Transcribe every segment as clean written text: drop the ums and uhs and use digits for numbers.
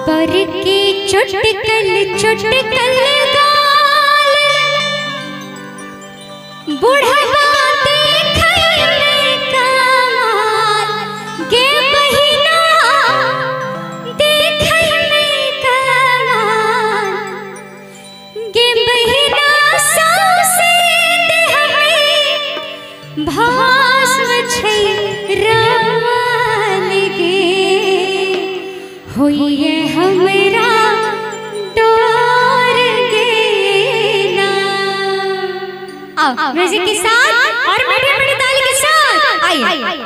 पर के चुटकल चुटकल गाल बुढ़वा देखले कमाल गे बहिना देखले कमाल गे बहिना सौसे देहमे भास्म छै रवाल गे होइए हमरा डोर गे ना। आओ म्यूजिक के साथ और मीठी मीठी ताली के साथ आइए।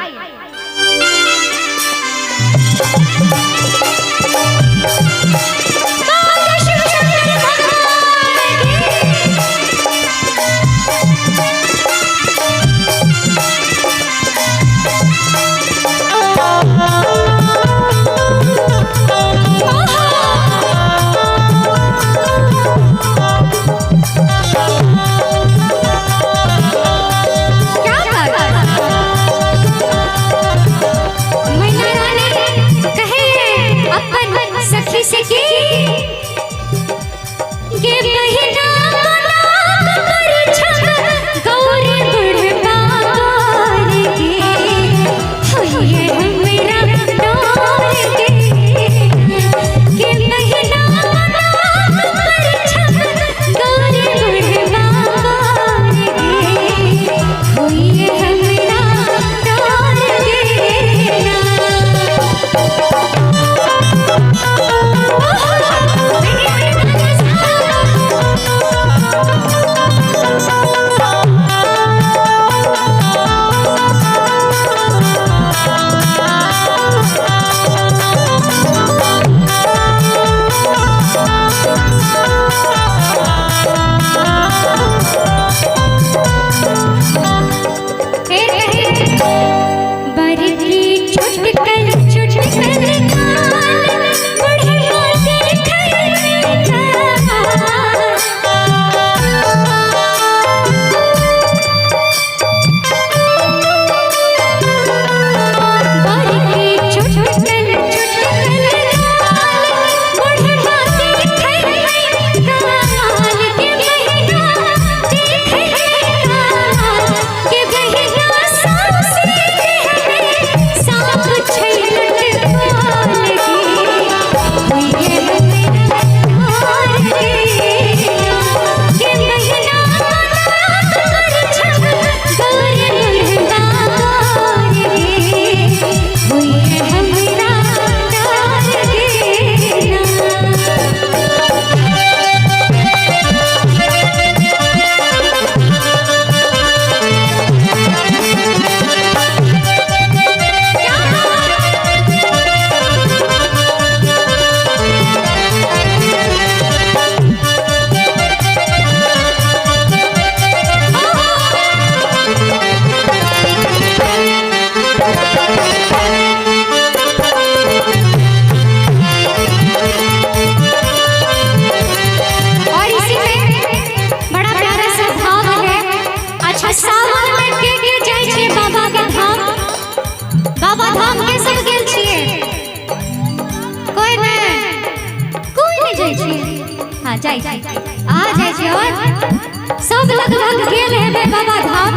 हाँ जाई आ जाई छी और सब लगभग गेल है बाबा धाम।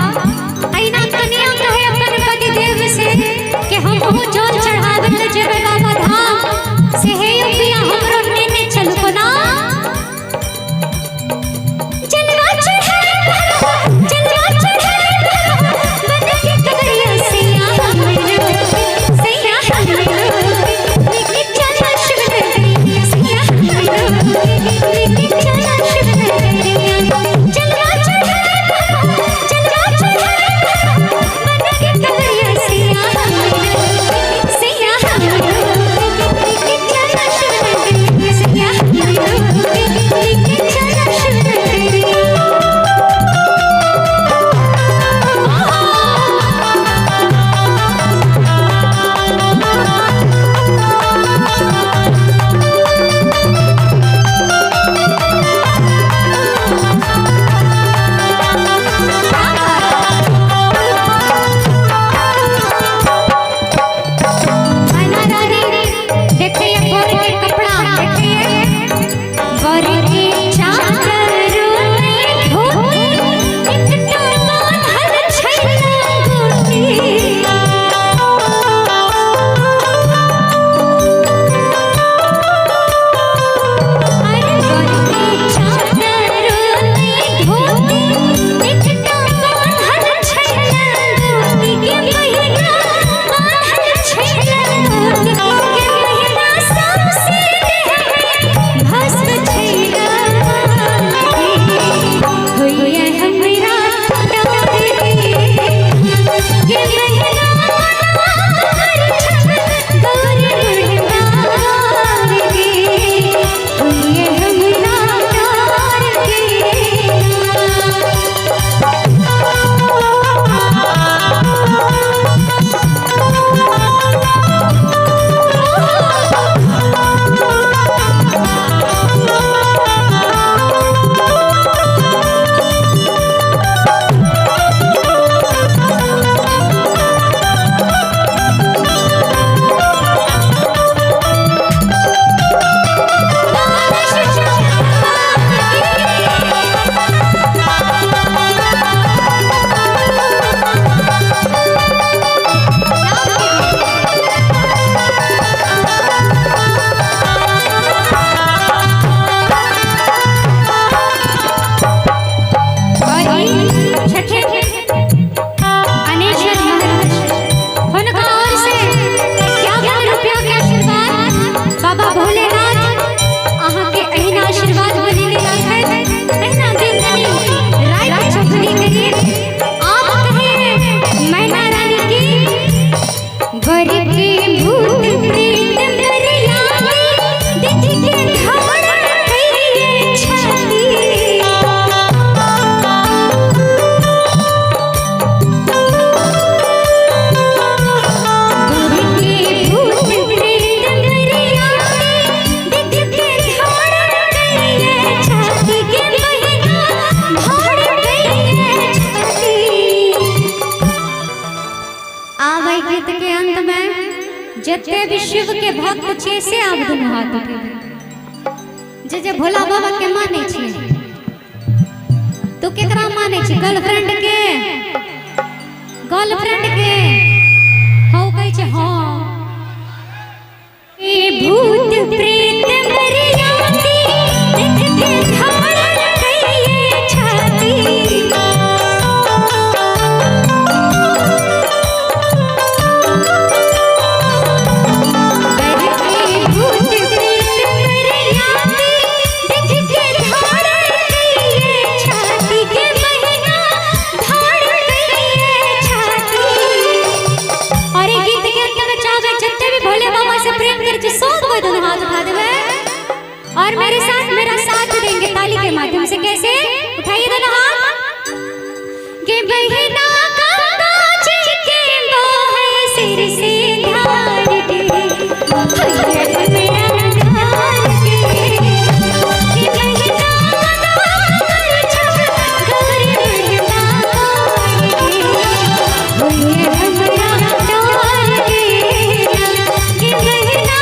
आइना कन्या कहे अपन पति देव से कि हम बहुत जोर चढ़ावे ले जेबे बाबा धाम से हे पिया हमरो नेने चलू कोना चलवा चढ़े बन के कगरिया सैया सैया चला शिव सैया जते भी शिव के भक्त छे से आप दुनू हाथ उठे जे जे भोला बाबा के माने छे तो केकरा माने छे गर्लफ्रेंड के हौ कहै छे हां ए भूत प्रेत मरियाती देख के धारण कइए छाती और मेरा साथ देंगे ताली के माध्यम से। कैसे? उठाइए दोनों हाथ। के बहिना गंगा जी के मोह सिर से धार के मेरा धार के बहिना गंगा छप गौरी बहिना के हमरा डार के बहिना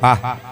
Ah.